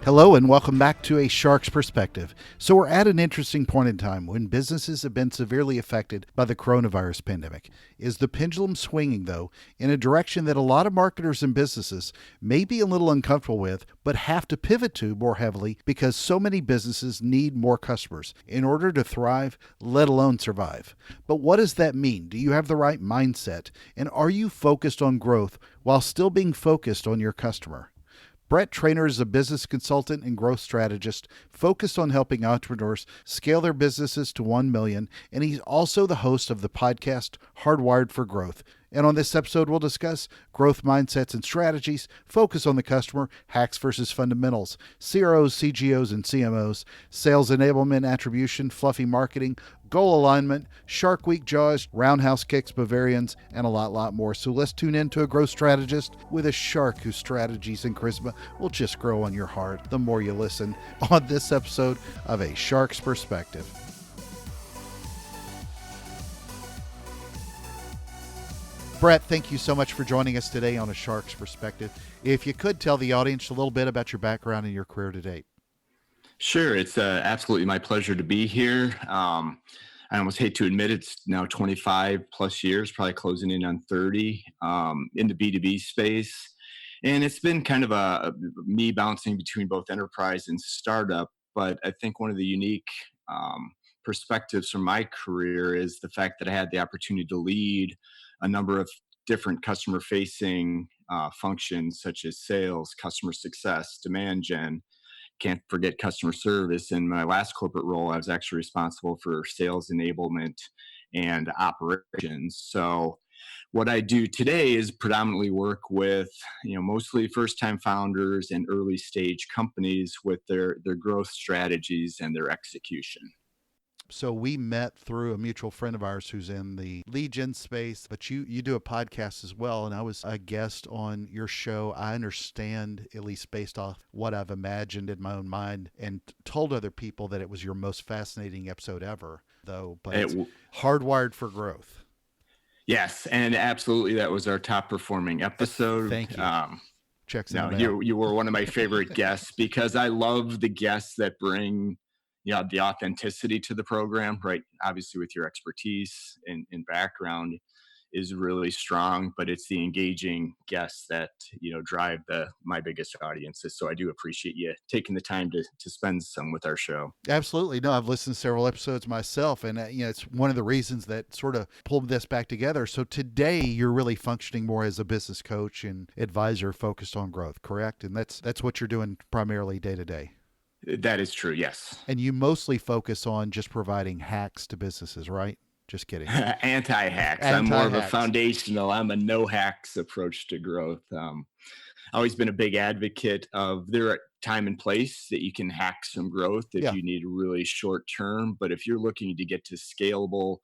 Hello and welcome back to A Shark's Perspective. So, we're at an interesting point in time when businesses have been severely affected by the coronavirus pandemic. Is the pendulum swinging, though, in a direction that a lot of marketers and businesses may be a little uncomfortable with, but have to pivot to more heavily because so many businesses need more customers in order to thrive, let alone survive? But what does that mean? Do you have the right mindset? And are you focused on growth while still being focused on your customer? Brett Trainor is a business consultant and growth strategist focused on helping entrepreneurs scale their businesses to 1 million, and he's also the host of the podcast Hardwired for Growth. And on this episode, we'll discuss growth mindsets and strategies, focus on the customer, hacks versus fundamentals, CROs, CGOs, and CMOs, sales enablement, attribution, fluffy marketing, goal alignment, Shark Week jaws, roundhouse kicks, Bavarians, and a lot more. So let's tune in to a growth strategist with a shark whose strategies and charisma will just grow on your heart the more you listen on this episode of A Shark's Perspective. Brett, thank you so much for joining us today on A Shark's Perspective. If you could tell the audience a little bit about your background and your career to date. Sure. It's absolutely my pleasure to be here. I almost hate to admit it's now 25 plus years, probably closing in on 30 in the B2B space. And it's been kind of me bouncing between both enterprise and startup. But I think one of the unique perspectives from my career is the fact that I had the opportunity to lead a number of different customer facing functions such as sales, customer success, demand gen. Can't forget customer service. In my last corporate role, I was actually responsible for sales enablement and operations. So what I do today is predominantly work with, mostly first-time founders and early stage companies with their growth strategies and their execution. So we met through a mutual friend of ours who's in the lead gen space, but you do a podcast as well, and I was a guest on your show. I understand, at least based off what I've imagined in my own mind, and told other people that it was your most fascinating episode ever, though. But it's Hardwired for Growth. Yes, and absolutely, that was our top performing episode. Thank you. Checks in. You were one of my favorite guests because I love the guests that bring the authenticity to the program, right? Obviously with your expertise and background is really strong, but it's the engaging guests that, drive my biggest audiences. So I do appreciate you taking the time to spend some with our show. Absolutely. No, I've listened to several episodes myself, and it's one of the reasons that sort of pulled this back together. So today you're really functioning more as a business coach and advisor focused on growth, correct? And that's what you're doing primarily day to day. That is true, yes. And you mostly focus on just providing hacks to businesses, right? Just kidding. Anti-hacks. I'm more of a foundational, I'm a no hacks approach to growth. Always been a big advocate of there are time and place that you can hack some growth if you need really short term. But if you're looking to get to scalable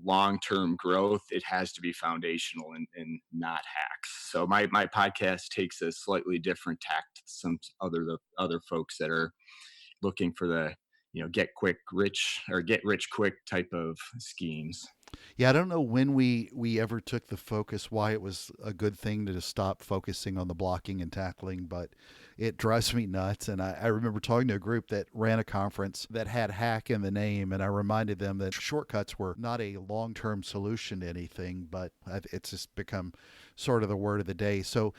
long-term growth, it has to be foundational and not hacks. So my podcast takes a slightly different tact to some other folks that are looking for the get rich quick type of schemes. Yeah, I don't know when we ever took the focus, why it was a good thing to just stop focusing on the blocking and tackling, but it drives me nuts. And I remember talking to a group that ran a conference that had hack in the name, and I reminded them that shortcuts were not a long-term solution to anything, but it's just become sort of the word of the day. So,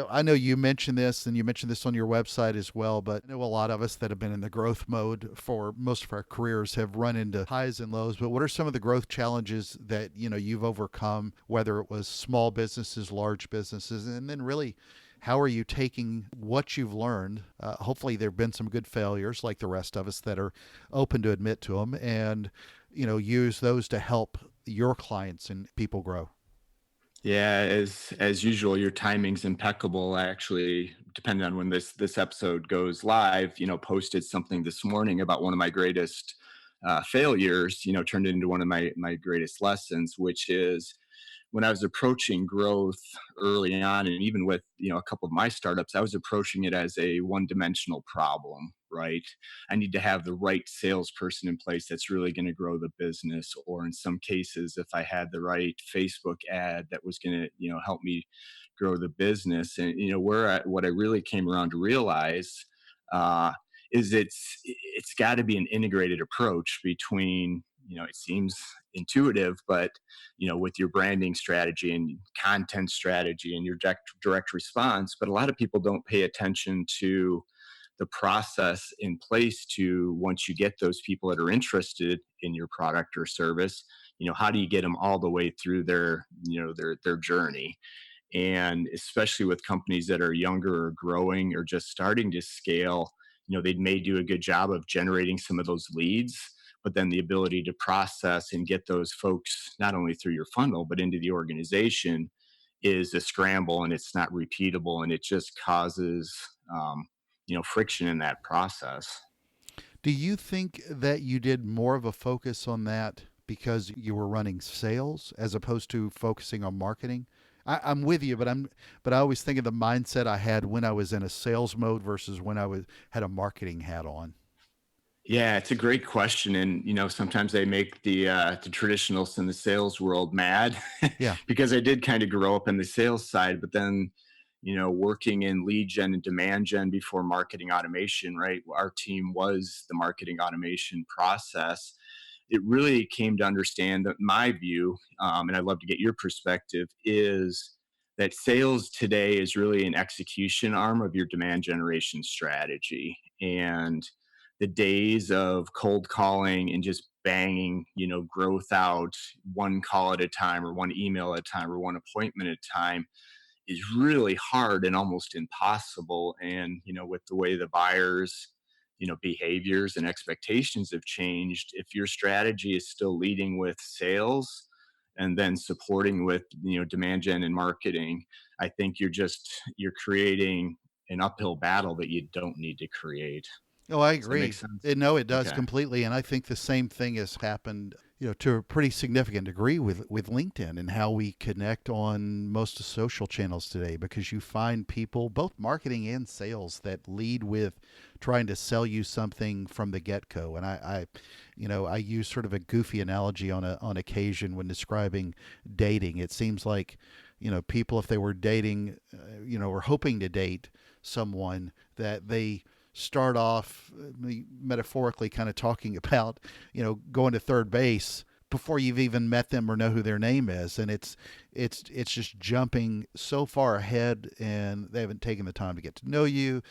I know you mentioned this, and you mentioned this on your website as well, but I know a lot of us that have been in the growth mode for most of our careers have run into highs and lows. But what are some of the growth challenges that you've overcome, whether it was small businesses, large businesses, and then really how are you taking what you've learned? Hopefully there have been some good failures like the rest of us that are open to admit to them, and use those to help your clients and people grow. Yeah, as usual, your timing's impeccable. I actually, depending on when this episode goes live, posted something this morning about one of my greatest failures. Turned into one of my greatest lessons, which is when I was approaching growth early on, and even with a couple of my startups, I was approaching it as a one-dimensional problem, right? I need to have the right salesperson in place that's really going to grow the business, or in some cases, if I had the right Facebook ad that was going to help me grow the business. And what I really came around to realize uh, is it's got to be an integrated approach between, it seems intuitive, but with your branding strategy and content strategy and your direct response. But a lot of people don't pay attention to the process in place to, once you get those people that are interested in your product or service, how do you get them all the way through their journey? And especially with companies that are younger or growing or just starting to scale, they may do a good job of generating some of those leads, but then the ability to process and get those folks not only through your funnel but into the organization is a scramble, and it's not repeatable, and it just causes friction in that process. Do you think that you did more of a focus on that because you were running sales as opposed to focusing on marketing? I'm with you, but I always think of the mindset I had when I was in a sales mode versus when I was had a marketing hat on. Yeah, it's a great question, and sometimes they make the traditionalists in the sales world mad Yeah. because I did kind of grow up in the sales side, but then working in lead gen and demand gen before marketing automation, right? Our team was the marketing automation process. It really came to understand that my view, and I'd love to get your perspective, is that sales today is really an execution arm of your demand generation strategy. And the days of cold calling and just banging, growth out one call at a time or one email at a time or one appointment at a time is really hard and almost impossible. And with the way the buyers behaviors and expectations have changed, if your strategy is still leading with sales and then supporting with demand gen and marketing, I think you're creating an uphill battle that you don't need to create. Oh, I Does that make agree. sense? No, it does Okay. completely, and I think the same thing has happened, to a pretty significant degree with LinkedIn and how we connect on most of social channels today. Because you find people, both marketing and sales, that lead with trying to sell you something from the get go. And I use sort of a goofy analogy on occasion when describing dating. It seems like, people, if they were dating, or hoping to date someone, that they start off metaphorically kind of talking about, going to third base before you've even met them or know who their name is, and it's just jumping so far ahead, and they haven't taken the time to get to know you.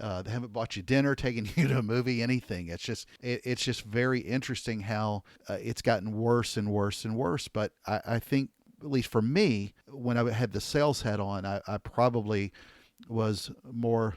They haven't bought you dinner, taken you to a movie, anything. It's just very interesting how it's gotten worse and worse and worse. But I think, at least for me, when I had the sales hat on, I probably was more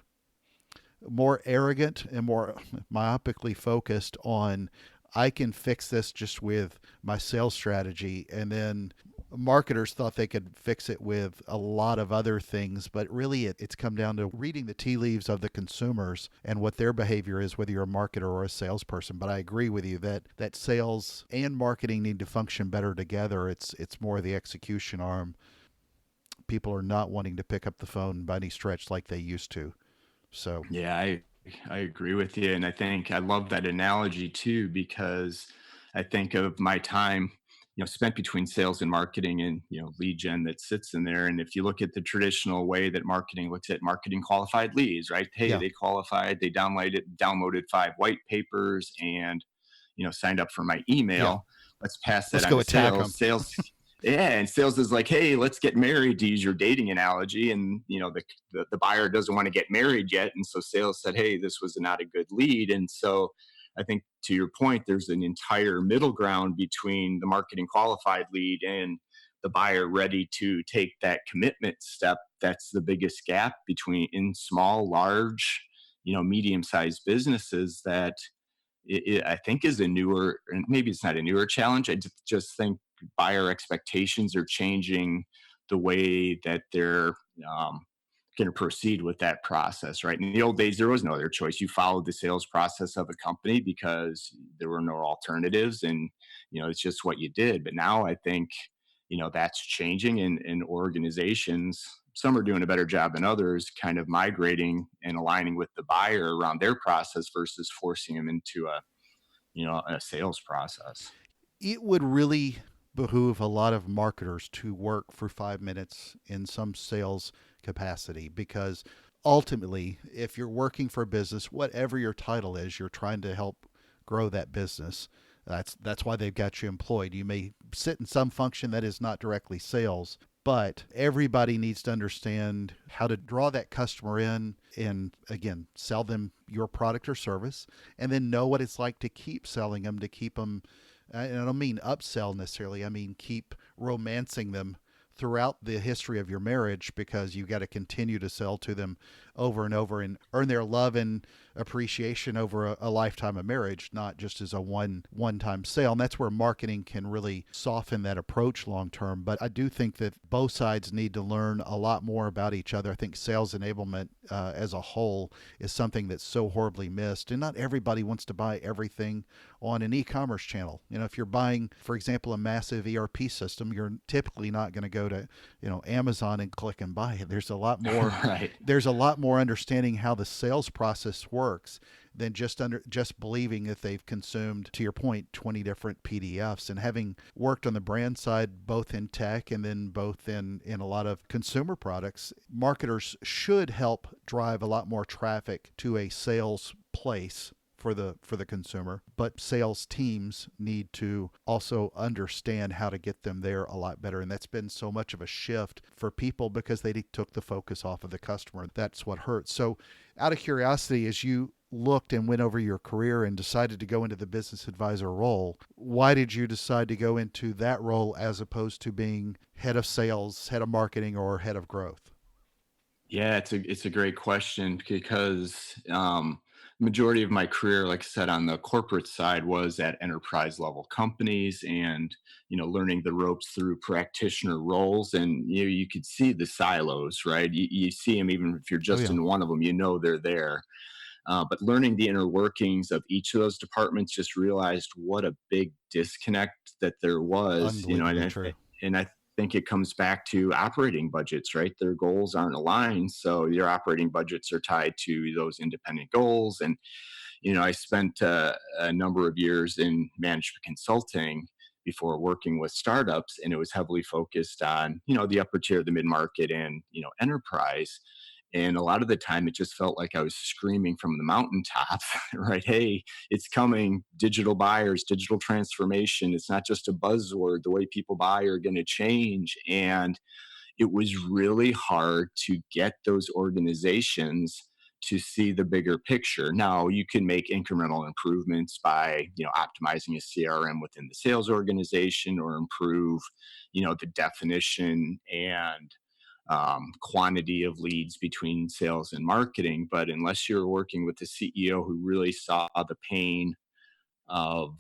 arrogant and more myopically focused on, I can fix this just with my sales strategy. And then marketers thought they could fix it with a lot of other things, but really it's come down to reading the tea leaves of the consumers and what their behavior is, whether you're a marketer or a salesperson. But I agree with you that sales and marketing need to function better together. It's more the execution arm. People are not wanting to pick up the phone by any stretch like they used to. So Yeah, I agree with you, and I think I love that analogy too, because I think of my time, spent between sales and marketing and lead gen that sits in there. And if you look at the traditional way that marketing looks at marketing qualified leads, right? Hey, yeah, they qualified, they downloaded 5 white papers, and signed up for my yeah. email. Let's pass that Let's on go to attack sales. them. Yeah, and sales is like, hey, let's get married, to use your dating analogy. And the buyer doesn't want to get married yet, and so sales said, hey, this was not a good lead. And so I think, to your point, there's an entire middle ground between the marketing qualified lead and the buyer ready to take that commitment step. That's the biggest gap between in small, large, medium sized businesses, that I think is a newer, and maybe it's not a newer challenge. I just think buyer expectations are changing the way that they're um, going to proceed with that process. Right. In the old days, there was no other choice. You followed the sales process of a company because there were no alternatives, and it's just what you did. But now I think that's changing in organizations. Some are doing a better job than others, kind of migrating and aligning with the buyer around their process versus forcing them into a sales process. It would really behoove a lot of marketers to work for 5 minutes in some sales capacity, because ultimately, if you're working for a business, whatever your title is, you're trying to help grow that business. That's why they've got you employed. You may sit in some function that is not directly sales, but everybody needs to understand how to draw that customer in and again sell them your product or service, and then know what it's like to keep selling them, to keep them. And I don't mean upsell necessarily. I mean keep romancing them throughout the history of your marriage, because you got to continue to sell to them over and over and earn their love and appreciation over a lifetime of marriage, not just as a one time sale. And that's where marketing can really soften that approach long term. But I do think that both sides need to learn a lot more about each other. I think sales enablement as a whole is something that's so horribly missed, and not everybody wants to buy everything on an e-commerce channel. If you're buying, for example, a massive ERP system, you're typically not going to go to, Amazon and click and buy it. There's a lot more Right. there's a lot more understanding how the sales process works than just believing that they've consumed, to your point, 20 different PDFs. And having worked on the brand side, both in tech and then both in a lot of consumer products, marketers should help drive a lot more traffic to a sales place for the consumer, but sales teams need to also understand how to get them there a lot better. And that's been so much of a shift for people because they took the focus off of the customer. That's what hurts. So out of curiosity, as you looked and went over your career and decided to go into the business advisor role, why did you decide to go into that role as opposed to being head of sales, head of marketing, or head of growth? Yeah, it's a great question because majority of my career, like I said, on the corporate side was at enterprise level companies, and learning the ropes through practitioner roles, and you could see the silos, right? You see them even if you're Oh just yeah, in one of them, they're there. But learning the inner workings of each of those departments, just realized what a big disconnect that there was, unbelievably true. and I think it comes back to operating budgets, right? Their goals aren't aligned, so your operating budgets are tied to those independent goals. And I spent a number of years in management consulting before working with startups, and it was heavily focused on the upper tier, the mid market, and enterprise. And a lot of the time, it just felt like I was screaming from the mountaintops, right? Hey, it's coming. Digital buyers, digital transformation. It's not just a buzzword. The way people buy are going to change. And it was really hard to get those organizations to see the bigger picture. Now, you can make incremental improvements by, optimizing a CRM within the sales organization, or improve, the definition and quantity of leads between sales and marketing. But unless you're working with the CEO who really saw the pain of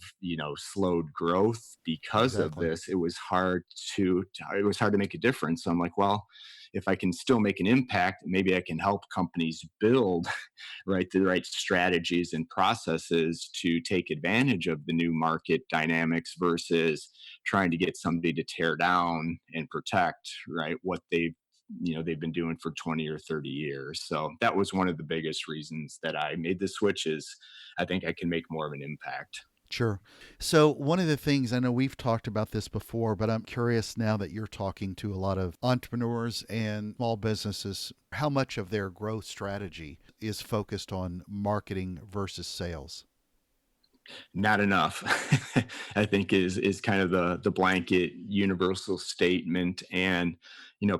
slowed growth because of Exactly. this, it was hard to make a difference. So I'm like, well, if I can still make an impact, maybe I can help companies build right the right strategies and processes to take advantage of the new market dynamics, versus trying to get somebody to tear down and protect right what they've been doing for 20 or 30 years. So that was one of the biggest reasons that I made the switch. Is I think I can make more of an impact. Sure. So, one of the things I know we've talked about this before, but I'm curious now that you're talking to a lot of entrepreneurs and small businesses, how much of their growth strategy is focused on marketing versus sales? Not enough, I think is kind of the blanket universal statement. And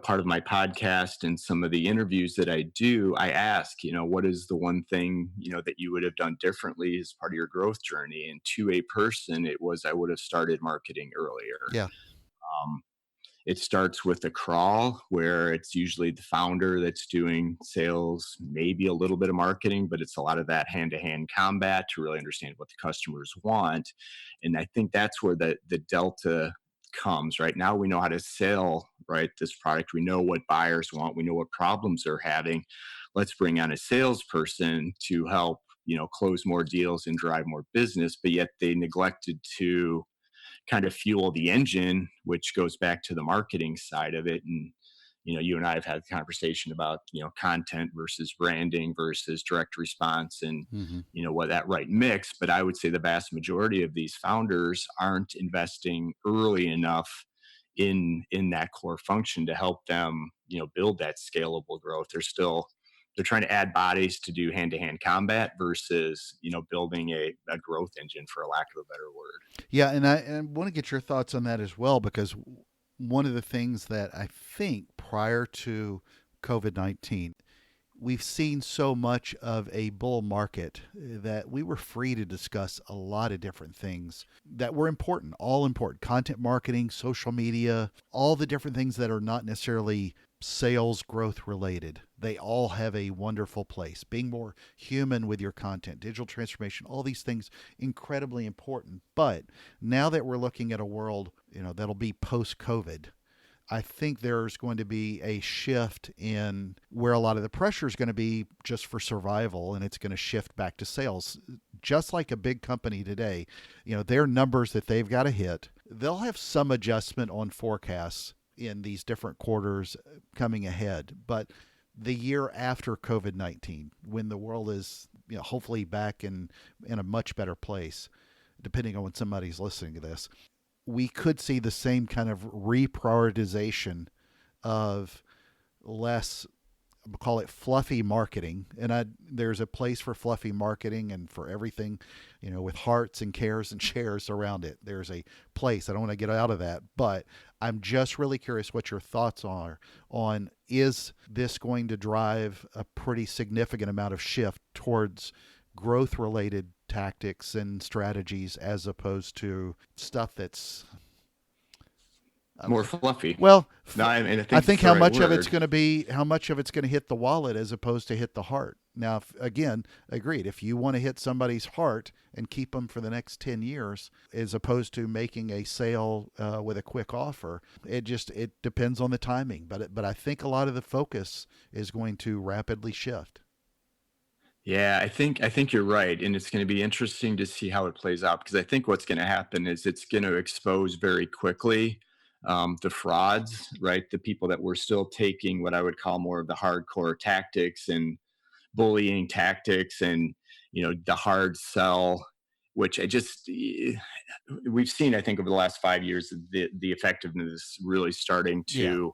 part of my podcast and some of the interviews that I do, I ask, what is the one thing that you would have done differently as part of your growth journey? And to a person, it was, I would have started marketing earlier. Yeah, um, it starts with a crawl, where it's usually the founder that's doing sales, maybe a little bit of marketing, but it's a lot of that hand to hand combat to really understand what the customers want. And I think that's where the delta comes. Right now, we know how to sell, right, this product. We know what buyers want. We know what problems they're having. Let's bring on a salesperson to help, close more deals and drive more business. But yet they neglected to kind of fuel the engine, which goes back to the marketing side of it. And you and I have had a conversation about content versus branding versus direct response, and hmm, what that right mix. But I would say the vast majority of these founders aren't investing early enough in that core function to help them build that scalable growth. They're still they're trying to add bodies to do hand-to-hand combat versus, building a growth engine, for a lack of a better word. Yeah, and I want to get your thoughts on that as well, because one of the things that I think prior to COVID-19, we've seen so much of a bull market that we were free to discuss a lot of different things that were important, all important. Content marketing, social media, all the different things that are not necessarily sales growth related. They all have a wonderful place. Being more human with your content, digital transformation, all these things incredibly important. But now that we're looking at a world, that'll be post COVID, I think there's going to be a shift in where a lot of the pressure is going to be just for survival, and it's going to shift back to sales. Just like a big company today, their numbers that they've got to hit, they'll have some adjustment on forecasts in these different quarters coming ahead. But the year after COVID-19, when the world is hopefully back in a much better place, depending on when somebody's listening to this, we could see the same kind of reprioritization of less, I'll call it fluffy marketing. And there's a place for fluffy marketing and for everything, with hearts and cares and shares around it. There's a place. I don't want to get out of that, but I'm just really curious what your thoughts are on, is this going to drive a pretty significant amount of shift towards growth related tactics and strategies as opposed to stuff that's more fluffy. Well, No, I mean, I think how much of it's going to hit the wallet as opposed to hit the heart. Now, again, agreed. If you want to hit somebody's heart and keep them for the next 10 years, as opposed to making a sale with a quick offer, it depends on the timing. But I think a lot of the focus is going to rapidly shift. Yeah, I think you're right, and it's going to be interesting to see how it plays out, because I think what's going to happen is it's going to expose very quickly the frauds, right? The people that were still taking what I would call more of the hardcore tactics and bullying tactics, and the hard sell, which we've seen, I think, over the last 5 years, the effectiveness really starting Yeah. to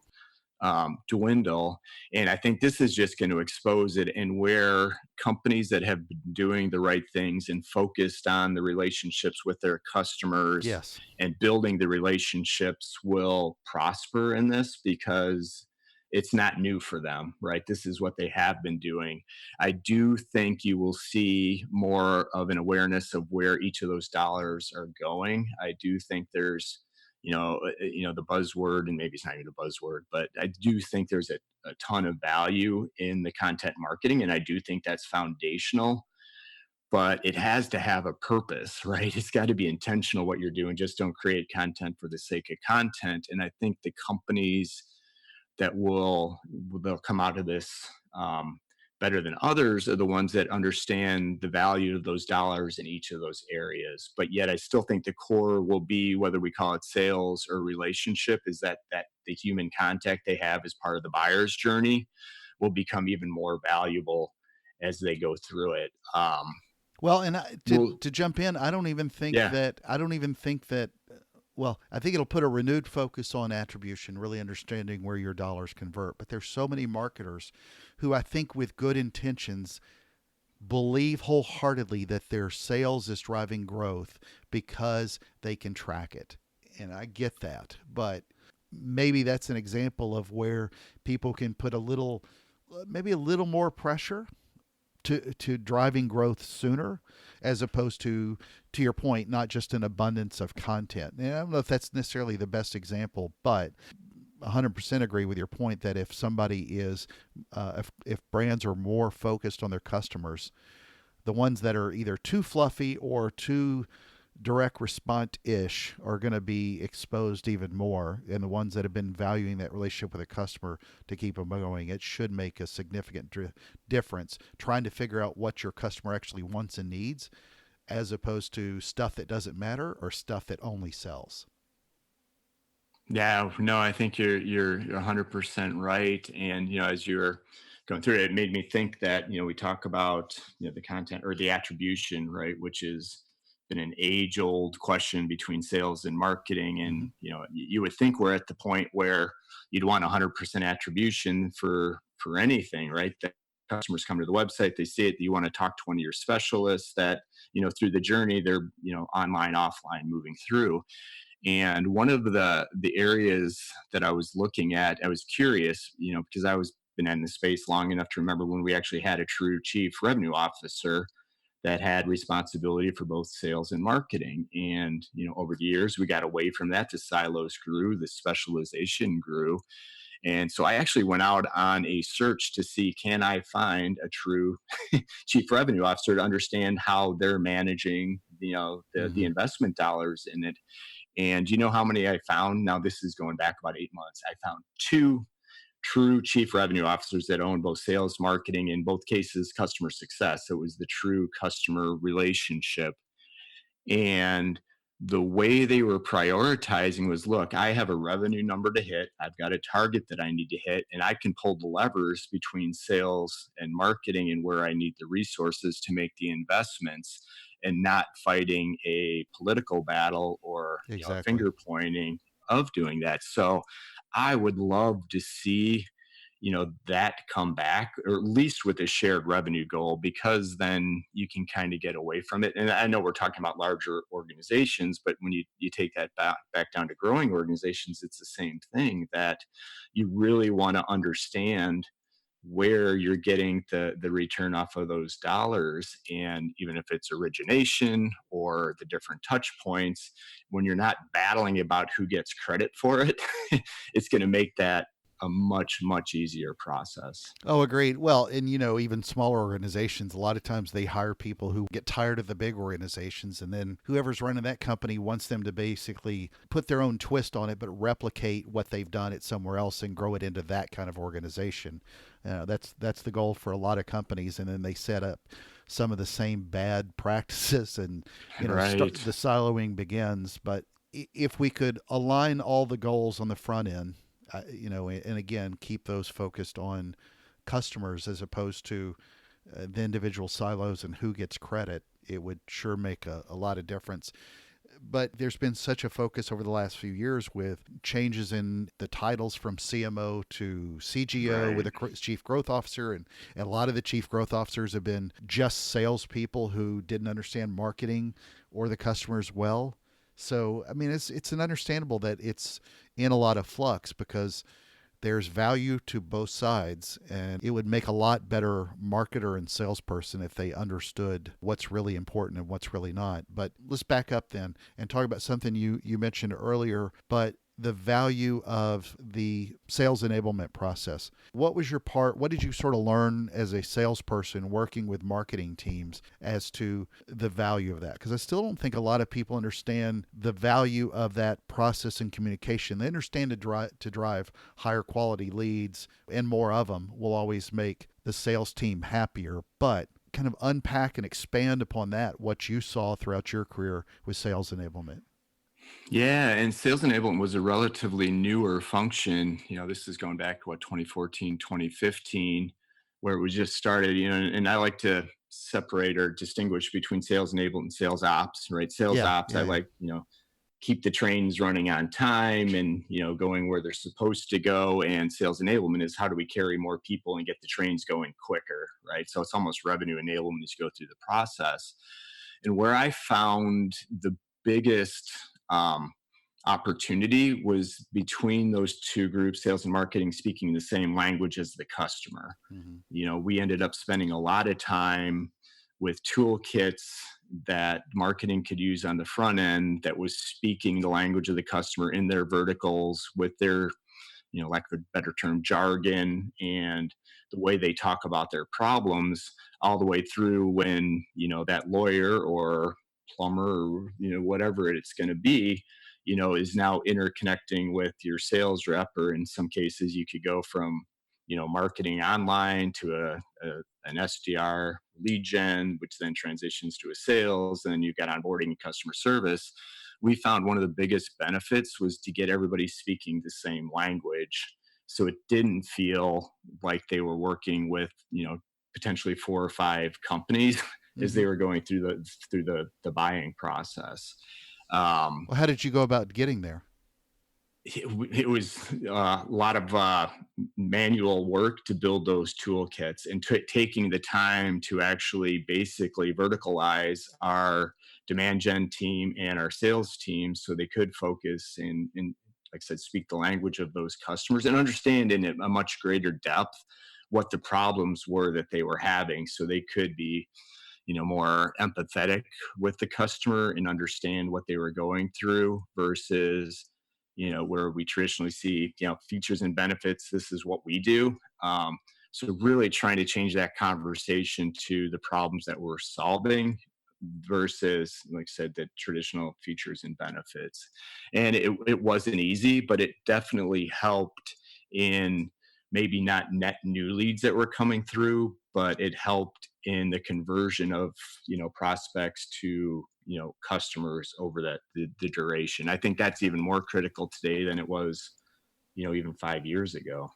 dwindle. And I think this is just going to expose it, and where companies that have been doing the right things and focused on the relationships with their customers Yes. and building the relationships will prosper in this, because it's not new for them, right? This is what they have been doing. I do think you will see more of an awareness of where each of those dollars are going. I do think there's the buzzword, and maybe it's not even a buzzword, but I do think there's a ton of value in the content marketing, and I do think that's foundational. But it has to have a purpose, right? It's got to be intentional what you're doing. Just don't create content for the sake of content. And I think the companies that they'll come out of this better than others are the ones that understand the value of those dollars in each of those areas. But yet I still think the core will be, whether we call it sales or relationship, is that the human contact they have as part of the buyer's journey will become even more valuable as they go through it. Well, and Well, to jump in, I don't even think yeah. that well, I think it'll put a renewed focus on attribution, really understanding where your dollars convert. But there's so many marketers who I think with good intentions believe wholeheartedly that their sales is driving growth because they can track it. And I get that. But maybe that's an example of where people can put maybe a little more pressure to driving growth sooner, as opposed to your point, not just an abundance of content. And I don't know if that's necessarily the best example, but 100% agree with your point that if somebody is, if brands are more focused on their customers, the ones that are either too fluffy or too direct response ish are going to be exposed even more. And the ones that have been valuing that relationship with a customer to keep them going, it should make a significant difference trying to figure out what your customer actually wants and needs, as opposed to stuff that doesn't matter or stuff that only sells. Yeah, no, I think you're 100% right. And as you're going through it, it made me think that we talk about the content or the attribution, right, which is been an age-old question between sales and marketing. Mm-hmm. And you would think we're at the point where you'd want 100% attribution for anything, right? That customers come to the website, they see it, you want to talk to one of your specialists that, through the journey, they're, online, offline, moving through. And one of the areas that I was looking at, I was curious, because I was been in the space long enough to remember when we actually had a true chief revenue officer that had responsibility for both sales and marketing. And, over the years, we got away from that. The silos grew, the specialization grew. And so I actually went out on a search to see, can I find a true chief revenue officer to understand how they're managing, the Mm-hmm. investment dollars in it. And you know how many I found? Now, this is going back about 8 months. I found two true chief revenue officers that own both sales, marketing, in both cases, customer success. So it was the true customer relationship. And the way they were prioritizing was, look, I have a revenue number to hit. I've got a target that I need to hit, and I can pull the levers between sales and marketing and where I need the resources to make the investments, and not fighting a political battle or Exactly. finger pointing of doing that. So I would love to see that come back, or at least with a shared revenue goal, because then you can kind of get away from it. And I know we're talking about larger organizations, but when you take that back down to growing organizations, it's the same thing, that you really want to understand where you're getting the return off of those dollars. And even if it's origination or the different touch points, when you're not battling about who gets credit for it, it's going to make that a much, much easier process. Oh, agreed. Well, and even smaller organizations, a lot of times they hire people who get tired of the big organizations, and then whoever's running that company wants them to basically put their own twist on it, but replicate what they've done at somewhere else and grow it into that kind of organization. That's the goal for a lot of companies, and then they set up some of the same bad practices, and Right. the siloing begins. But if we could align all the goals on the front end, and again, keep those focused on customers as opposed to the individual silos and who gets credit, it would sure make a lot of difference. But there's been such a focus over the last few years with changes in the titles from CMO to CGO with Right. a chief growth officer. And a lot of the chief growth officers have been just salespeople who didn't understand marketing or the customers well. So, I mean, it's an understandable that it's in a lot of flux because there's value to both sides, and it would make a lot better marketer and salesperson if they understood what's really important and what's really not. But let's back up then and talk about something you mentioned earlier, but the value of the sales enablement process. What was your part? What did you sort of learn as a salesperson working with marketing teams as to the value of that? Because I still don't think a lot of people understand the value of that process and communication. They understand to drive higher quality leads, and more of them will always make the sales team happier. But kind of unpack and expand upon that, what you saw throughout your career with sales enablement. Yeah, and sales enablement was a relatively newer function. This is going back to 2014, 2015, where it was just started, and I like to separate or distinguish between sales enablement and sales ops, right? Sales Yeah, ops, I yeah, yeah. like, keep the trains running on time and, going where they're supposed to go. And sales enablement is, how do we carry more people and get the trains going quicker, right? So it's almost revenue enablement as you go through the process. And where I found the biggest um, opportunity was between those two groups, sales and marketing, speaking the same language as the customer. Mm-hmm. We ended up spending a lot of time with toolkits that marketing could use on the front end that was speaking the language of the customer in their verticals with their, like a better term, jargon, and the way they talk about their problems, all the way through when, that lawyer or plumber or, whatever it's going to be, is now interconnecting with your sales rep. Or in some cases, you could go from, marketing online to an SDR lead gen, which then transitions to a sales, and then you've got onboarding and customer service. We found one of the biggest benefits was to get everybody speaking the same language, so it didn't feel like they were working with, potentially four or five companies as Mm-hmm. they were going through the buying process. um, Well, how did you go about getting there? it was a lot of manual work to build those toolkits and taking the time to actually basically verticalize our demand gen team and our sales team so they could focus and like I said, speak the language of those customers and understand in a much greater depth what the problems were that they were having so they could be more empathetic with the customer and understand what they were going through versus where we traditionally see features and benefits, this is what we do. So really trying to change that conversation to the problems that we're solving versus, like I said, the traditional features and benefits. And it wasn't easy, but it definitely helped in maybe not net new leads that were coming through, but it helped in the conversion of prospects to customers over the duration. I think that's even more critical today than it was even 5 years ago.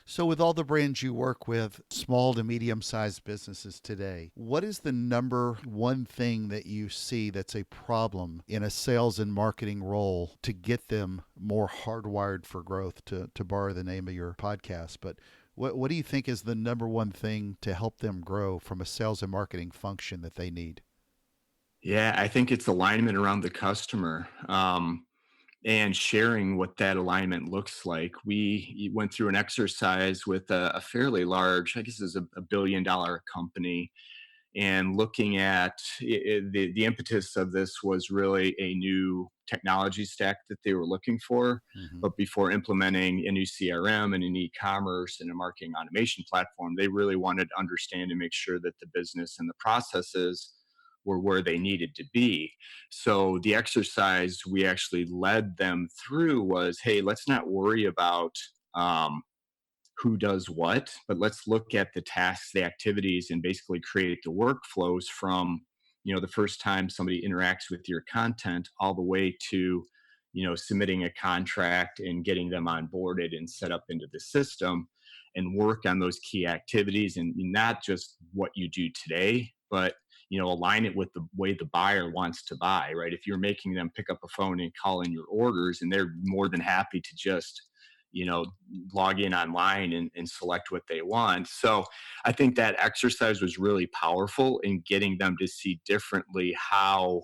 So, with all the brands you work with, small to medium sized businesses today, what is the number one thing that you see that's a problem in a sales and marketing role to get them more hardwired for growth, to borrow the name of your podcast? But what do you think is the number one thing to help them grow from a sales and marketing function that they need? Yeah, I think it's alignment around the customer. And sharing what that alignment looks like. We went through an exercise with a fairly large, I guess it's a $1 billion company, and looking at the impetus of this was really a new technology stack that they were looking for. Hmm. But before implementing a new CRM and an e-commerce and a marketing automation platform, they really wanted to understand and make sure that the business and the processes were where they needed to be. So the exercise we actually led them through was, hey, let's not worry about um, who does what, but let's look at the tasks, the activities, and basically create the workflows from the first time somebody interacts with your content all the way to submitting a contract and getting them onboarded and set up into the system, and work on those key activities and not just what you do today, but align it with the way the buyer wants to buy, right? If you're making them pick up a phone and call in your orders, and they're more than happy to just you know log in online and select what they want. So I think that exercise was really powerful in getting them to see differently how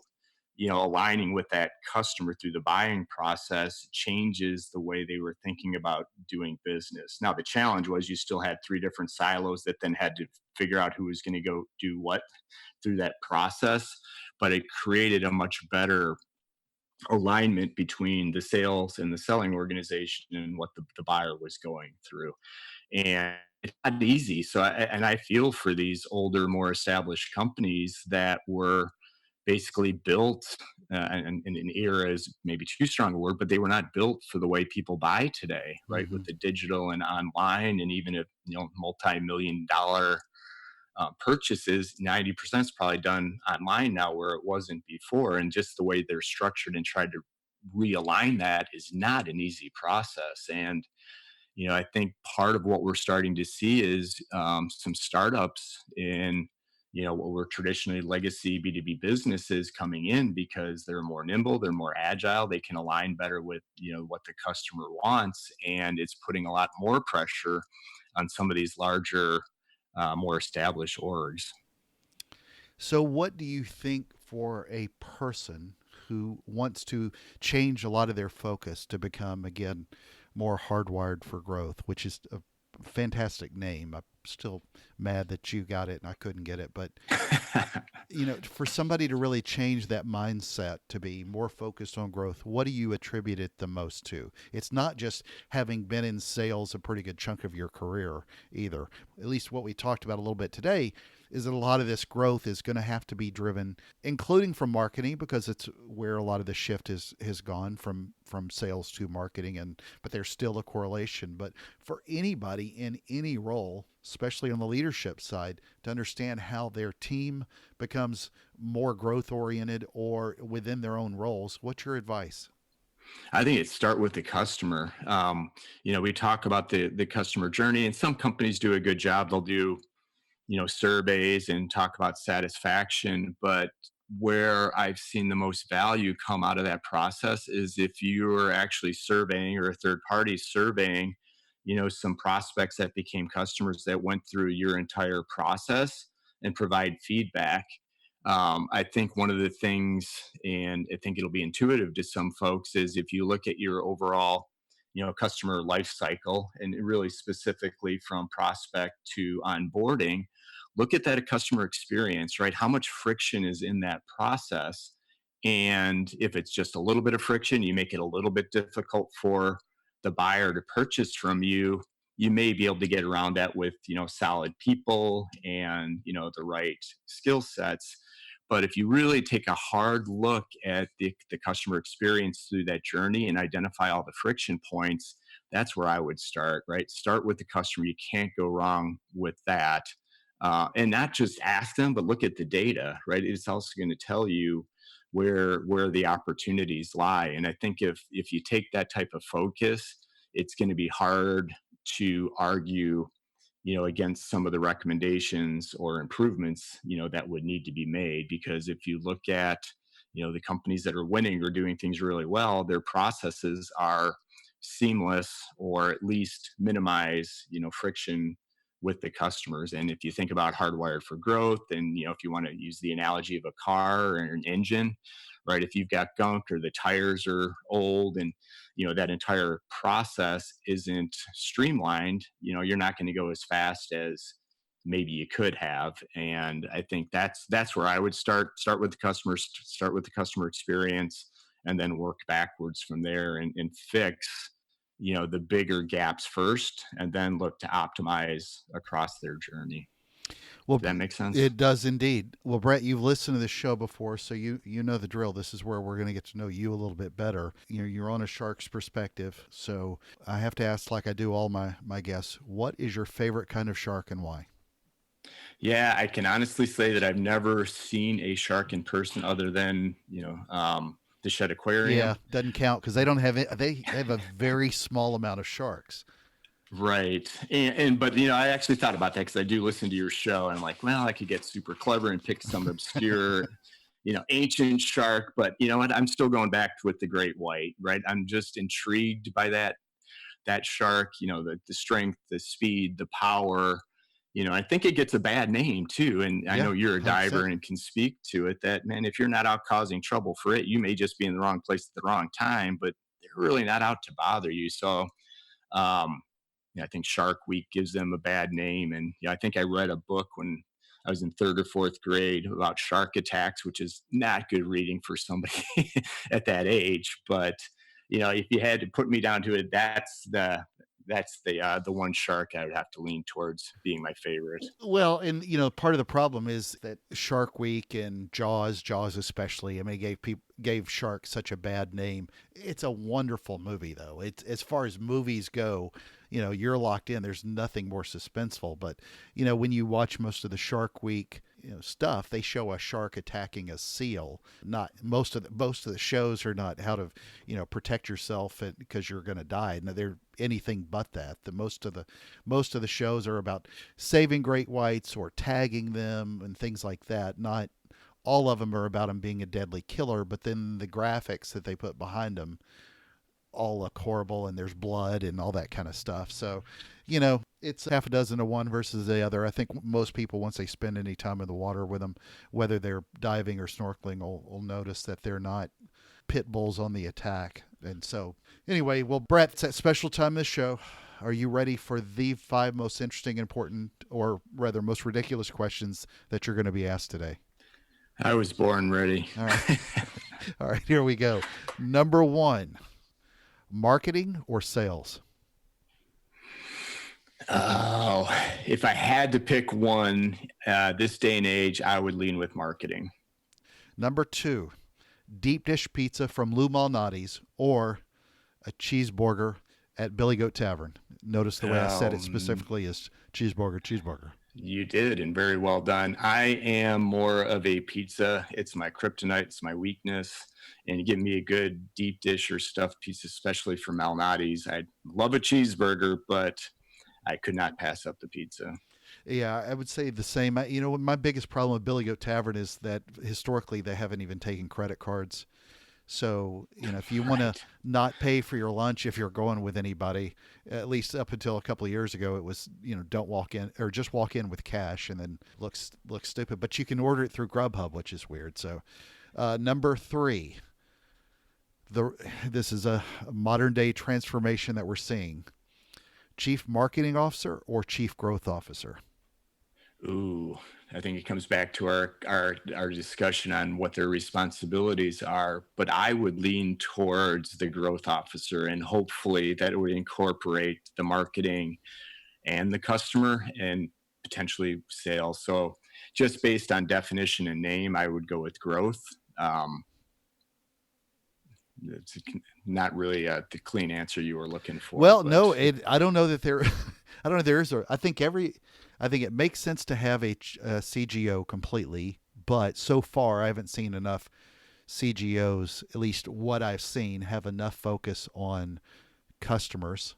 aligning with that customer through the buying process changes the way they were thinking about doing business. Now the challenge was you still had three different silos that then had to figure out who was going to go do what through that process, but it created a much better alignment between the sales and the selling organization and what the buyer was going through. And it's not easy. And I feel for these older, more established companies that were basically built, and an era is maybe too strong a word, but they were not built for the way people buy today, right? Hmm. With the digital and online, and even if multi-million dollar purchases, 90% is probably done online now where it wasn't before. And just the way they're structured and tried to realign that is not an easy process. And I think part of what we're starting to see is some startups in what were traditionally legacy B2B businesses coming in because they're more nimble, they're more agile, they can align better with what the customer wants, and it's putting a lot more pressure on some of these larger, more established orgs. So, what do you think for a person who wants to change a lot of their focus to become, again, more hardwired for growth, which is a fantastic name? I'm still mad that you got it and I couldn't get it. But, for somebody to really change that mindset to be more focused on growth, what do you attribute it the most to? It's not just having been in sales a pretty good chunk of your career either. At least what we talked about a little bit today is that a lot of this growth is going to have to be driven, including from marketing, because it's where a lot of the shift has gone from sales to marketing, and but there's still a correlation. But for anybody in any role, especially on the leadership side, to understand how their team becomes more growth oriented or within their own roles, what's your advice? I think it start with the customer. We talk about the customer journey, and some companies do a good job. They'll do surveys and talk about satisfaction, but where I've seen the most value come out of that process is if you're actually surveying, or a third party surveying, some prospects that became customers that went through your entire process and provide feedback. I think one of the things, and I think it'll be intuitive to some folks, is if you look at your overall, customer life cycle, and really specifically from prospect to onboarding, look at that customer experience, right? How much friction is in that process? And if it's just a little bit of friction, you make it a little bit difficult for the buyer to purchase from you. You may be able to get around that with, solid people and, the right skill sets. But if you really take a hard look at the customer experience through that journey and identify all the friction points, that's where I would start, right? Start with the customer. You can't go wrong with that. And not just ask them, but look at the data, right? It's also going to tell you where the opportunities lie. And I think if you take that type of focus, it's going to be hard to argue, against some of the recommendations or improvements, that would need to be made. Because if you look at, the companies that are winning or doing things really well, their processes are seamless, or at least minimize, friction with the customers. And if you think about hardwired for growth, and if you want to use the analogy of a car or an engine, right? If you've got gunk, or the tires are old, and that entire process isn't streamlined, you're not going to go as fast as maybe you could have. And I think that's where I would start with the customers, start with the customer experience, and then work backwards from there, and fix the bigger gaps first, and then look to optimize across their journey. Well, Does that make sense? it does indeed. Well, Brett, you've listened to this show before, so you know the drill. This is where we're going to get to know you a little bit better. You're on a shark's perspective, so I have to ask, like I do all my guests, what is your favorite kind of shark and why? Yeah, I can honestly say that I've never seen a shark in person, other than the Shed Yeah, Aquarium. doesn't count because they don't have it. They have a very small amount of sharks. Right. And but I actually thought about that, because I do listen to your show, and I'm like, well, I could get super clever and pick some obscure, ancient shark. But you know what? I'm still going back with the great white, right? I'm just intrigued by that shark, the strength, the speed, the power. I think it gets a bad name too. And I Yeah, know you're a diver 100%. and can speak to it, that, man, if you're not out causing trouble for it, you may just be in the wrong place at the wrong time, but they're really not out to bother you. So, I think Shark Week gives them a bad name. And I think I read a book when I was in third or fourth grade about shark attacks, which is not good reading for somebody at that age. But if you had to put me down to it, that's the one shark I would have to lean towards being my favorite. Well, and part of the problem is that Shark Week and Jaws especially, I mean, gave Shark such a bad name. It's a wonderful movie, though. It's as far as movies go, you're locked in. There's nothing more suspenseful. But when you watch most of the Shark Week stuff, they show a shark attacking a seal. Not most of the shows are not how to protect yourself because you're going to die. No, they're anything but that. The most of the shows are about saving great whites or tagging them and things like that. Not all of them are about them being a deadly killer, but then the graphics that they put behind them all look horrible, and there's blood and all that kind of stuff. So, it's half a dozen to one versus the other. I think most people, once they spend any time in the water with them, whether they're diving or snorkeling, will notice that they're not pit bulls on the attack. And so, anyway, well, Brett, it's that special time of the show. Are you ready for the 5 most interesting, important, or rather most ridiculous questions that you're going to be asked today? I was born ready. All right. All right, here we go. Number 1, marketing or sales? Oh, if I had to pick one, this day and age, I would lean with marketing. Number 2, deep dish pizza from Lou Malnati's or a cheeseburger at Billy Goat Tavern. Notice the way I said it specifically is cheeseburger. You did, and very well done. I am more of a pizza. It's my kryptonite. It's my weakness. And give me a good deep dish or stuffed pizza, especially from Malnati's. I love a cheeseburger, but I could not pass up the pizza. Yeah, I would say the same. My biggest problem with Billy Goat Tavern is that historically they haven't even taken credit cards. So, if you want to Right. not pay for your lunch if you're going with anybody, at least up until a couple of years ago, it was, don't walk in or just walk in with cash and then looks stupid. But you can order it through Grubhub, which is weird. So, number three, this is a modern day transformation that we're seeing. Chief Marketing Officer or Chief Growth Officer? Ooh, I think it comes back to our discussion on what their responsibilities are. But I would lean towards the growth officer, and hopefully that would incorporate the marketing and the customer and potentially sales. So just based on definition and name, I would go with growth. Um, it's not really the clean answer you were looking for, Well, but no, I don't know that there. I don't know if there is. I think it makes sense to have a CGO completely, but so far I haven't seen enough CGOs. At least what I've seen have enough focus on customers.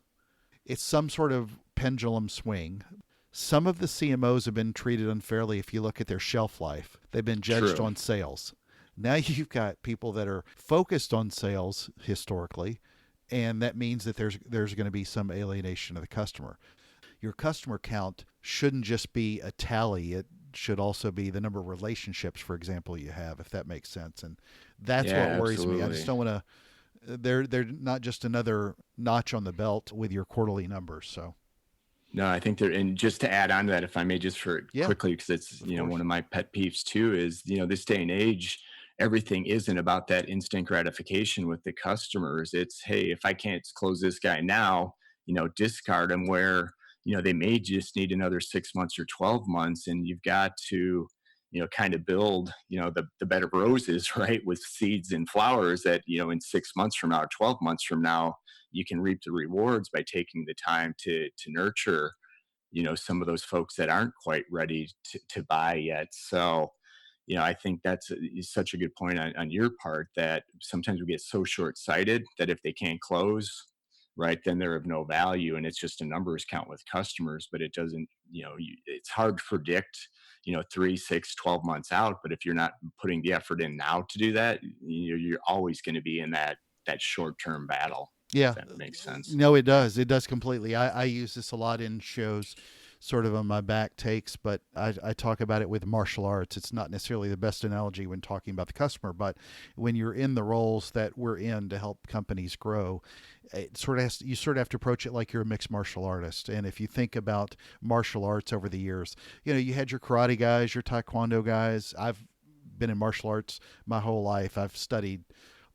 It's some sort of pendulum swing. Some of the CMOs have been treated unfairly if you look at their shelf life. They've been judged true. on sales. Now you've got people that are focused on sales historically, and that means that there's going to be some alienation of the customer. Your customer count shouldn't just be a tally. It should also be the number of relationships, for example, you have, if that makes sense. And that's what Yeah, worries me. I just absolutely. don't want to. They're not just another notch on the belt with your quarterly numbers. So No, I think there, and just to add on to that, if I may, just for yeah, quickly, because it's, of one course. of my pet peeves too, is, this day and age, everything isn't about that instant gratification with the customers. It's, hey, if I can't close this guy now, discard them where, they may just need another 6 months or 12 months. And you've got to, kind of build, the bed of roses, right? With seeds and flowers that, in 6 months from now, or 12 months from now, you can reap the rewards by taking the time to nurture, some of those folks that aren't quite ready to buy yet. So, I think that's is such a good point on your part, that sometimes we get so short-sighted that if they can't close, right, then they're of no value, and it's just a numbers count with customers. But it doesn't, it's hard to predict, 3, 6, 12 months out. But if you're not putting the effort in now to do that, you're always going to be in that short-term battle, if Yeah, that makes sense. no, it does. It does completely. I use this a lot in shows, sort of on my back takes, but I talk about it with martial arts. It's not necessarily the best analogy when talking about the customer, but when you're in the roles that we're in to help companies grow, you sort of have to approach it like you're a mixed martial artist. And if you think about martial arts over the years, you had your karate guys, your taekwondo guys. I've been in martial arts my whole life. I've studied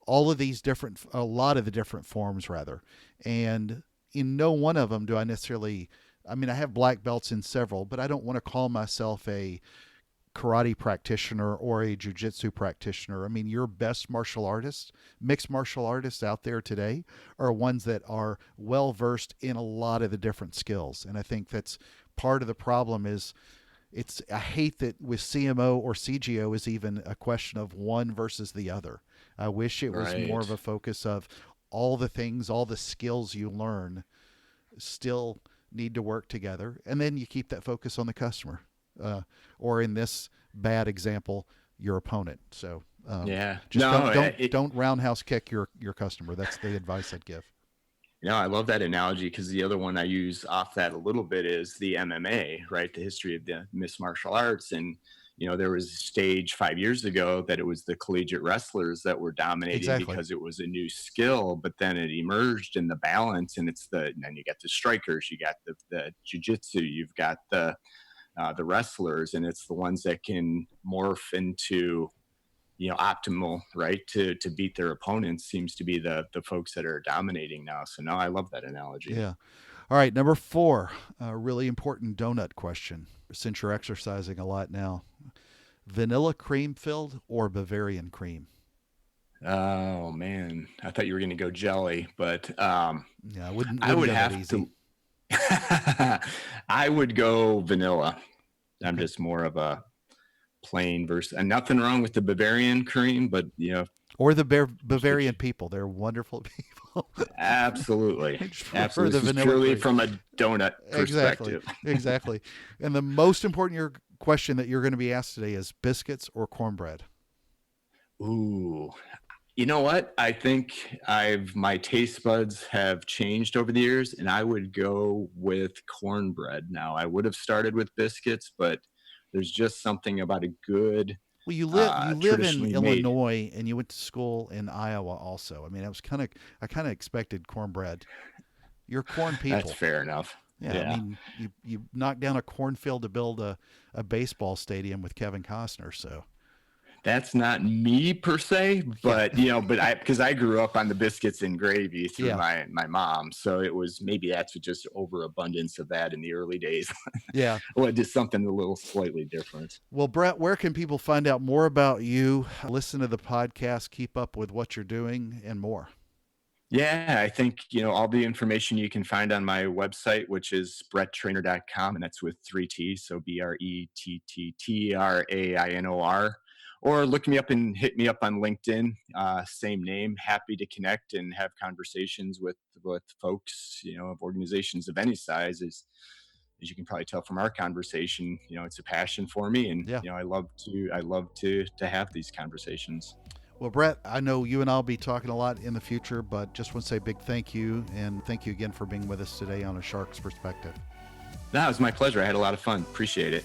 all of these different, a lot of the different forms rather, and in no one of them do I necessarily. I mean, I have black belts in several, but I don't want to call myself a karate practitioner or a jujitsu practitioner. I mean, your best martial artists, mixed martial artists out there today, are ones that are well versed in a lot of the different skills, and I think that's part of the problem. Is I hate that with CMO or CGO is even a question of one versus the other. I wish it was more Right. of a focus of all the things, all the skills you learn still need to work together, and then you keep that focus on the customer, or in this bad example, your opponent. So Yeah. just No, don't roundhouse kick your customer. That's the advice I'd give. I love that analogy, because the other one I use off that a little bit is the MMA, right? The history of the mixed martial arts. And, there was a stage 5 years ago that it was the collegiate wrestlers that were dominating Exactly. because it was a new skill, but then it emerged in the balance, and and then you got the strikers, you got the jujitsu, you've got the wrestlers, and it's the ones that can morph into, optimal, right, to beat their opponents, seems to be the folks that are dominating now. So no, I love that analogy. Yeah. All right, number four, a really important donut question. Since you're exercising a lot now, vanilla cream filled or Bavarian cream? Oh man, I thought you were going to go jelly, but Yeah, I wouldn't I wouldn't would go that have easy. to. I would go vanilla. I'm Okay. just more of a plain versus, and nothing wrong with the Bavarian cream, but Or the Bavarian people. They're wonderful people. Absolutely. I just prefer Absolutely. the This is vanilla purely cream. from a donut Exactly. perspective. Exactly. And the most important question that you're going to be asked today is biscuits or cornbread? Ooh. You know what? I think my taste buds have changed over the years, and I would go with cornbread now. I would have started with biscuits, but there's just something about a good Well, you live in traditionally made. Illinois and you went to school in Iowa also. I mean, I kind of expected cornbread. You're corn That's people. fair enough. Yeah, I Yeah. mean, you knocked down a cornfield to build a baseball stadium with Kevin Costner. So That's not me per se, yeah, but because I grew up on the biscuits and gravy through yeah, my mom, so it was maybe that's just overabundance of that in the early days. yeah. Well, I did something a little slightly different. Well, Brett, where can people find out more about you, listen to the podcast, keep up with what you're doing, and more? Yeah, I think all the information you can find on my website, which is bretttrainor.com, and that's with three T's, so BRETTTRAINOR. Or look me up and hit me up on LinkedIn, same name. Happy to connect and have conversations with folks, of organizations of any size. As you can probably tell from our conversation, it's a passion for me, and Yeah. I love to have these conversations. Well, Brett, I know you and I'll be talking a lot in the future, but just want to say a big thank you, and thank you again for being with us today on A Shark's Perspective. No, it was my pleasure. I had a lot of fun. Appreciate it.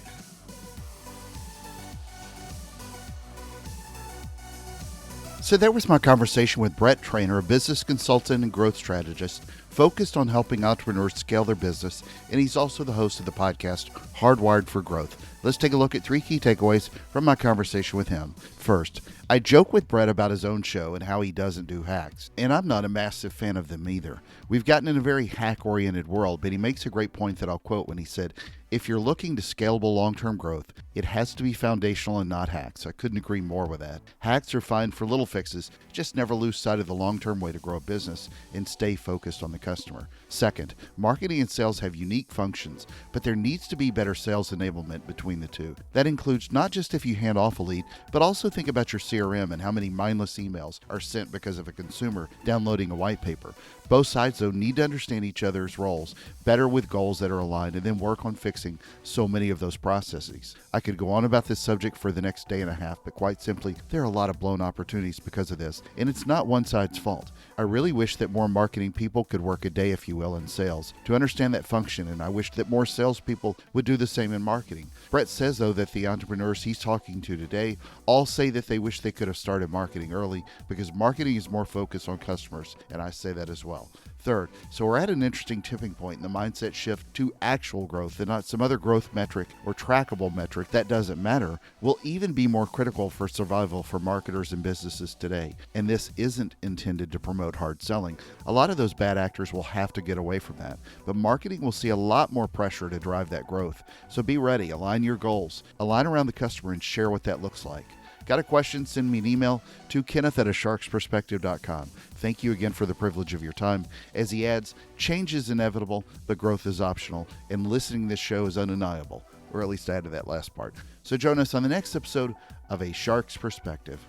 So there was my conversation with Brett Trainor, a business consultant and growth strategist focused on helping entrepreneurs scale their business, and he's also the host of the podcast Hardwired for Growth. Let's take a look at 3 key takeaways from my conversation with him. First, I joke with Brett about his own show and how he doesn't do hacks, and I'm not a massive fan of them either. We've gotten in a very hack-oriented world, but he makes a great point that I'll quote when he said, "If you're looking to scalable long-term growth, it has to be foundational and not hacks." I couldn't agree more with that. Hacks are fine for little fixes, just never lose sight of the long-term way to grow a business and stay focused on the customer. Second, marketing and sales have unique functions, but there needs to be better sales enablement between the two. That includes not just if you hand off a lead, but also think about your CRM and how many mindless emails are sent because of a consumer downloading a white paper. Both sides, though, need to understand each other's roles better with goals that are aligned and then work on fixing so many of those processes. I could go on about this subject for the next day and a half, but quite simply, there are a lot of blown opportunities because of this, and it's not one side's fault. I really wish that more marketing people could work a day, if you will, in sales to understand that function, and I wish that more salespeople would do the same in marketing. Brett says, though, that the entrepreneurs he's talking to today all say that they wish they could have started marketing early because marketing is more focused on customers, and I say that as well. Third, so we're at an interesting tipping point in the mindset shift to actual growth and not some other growth metric or trackable metric that doesn't matter will even be more critical for survival for marketers and businesses today. And this isn't intended to promote hard selling. A lot of those bad actors will have to get away from that, but marketing will see a lot more pressure to drive that growth. So be ready, align your goals, align around the customer, and share what that looks like. Got a question? Send me an email to kenneth@asharksperspective.com. Thank you again for the privilege of your time. As he adds, change is inevitable, but growth is optional, and listening to this show is undeniable, or at least I added that last part. So join us on the next episode of A Shark's Perspective.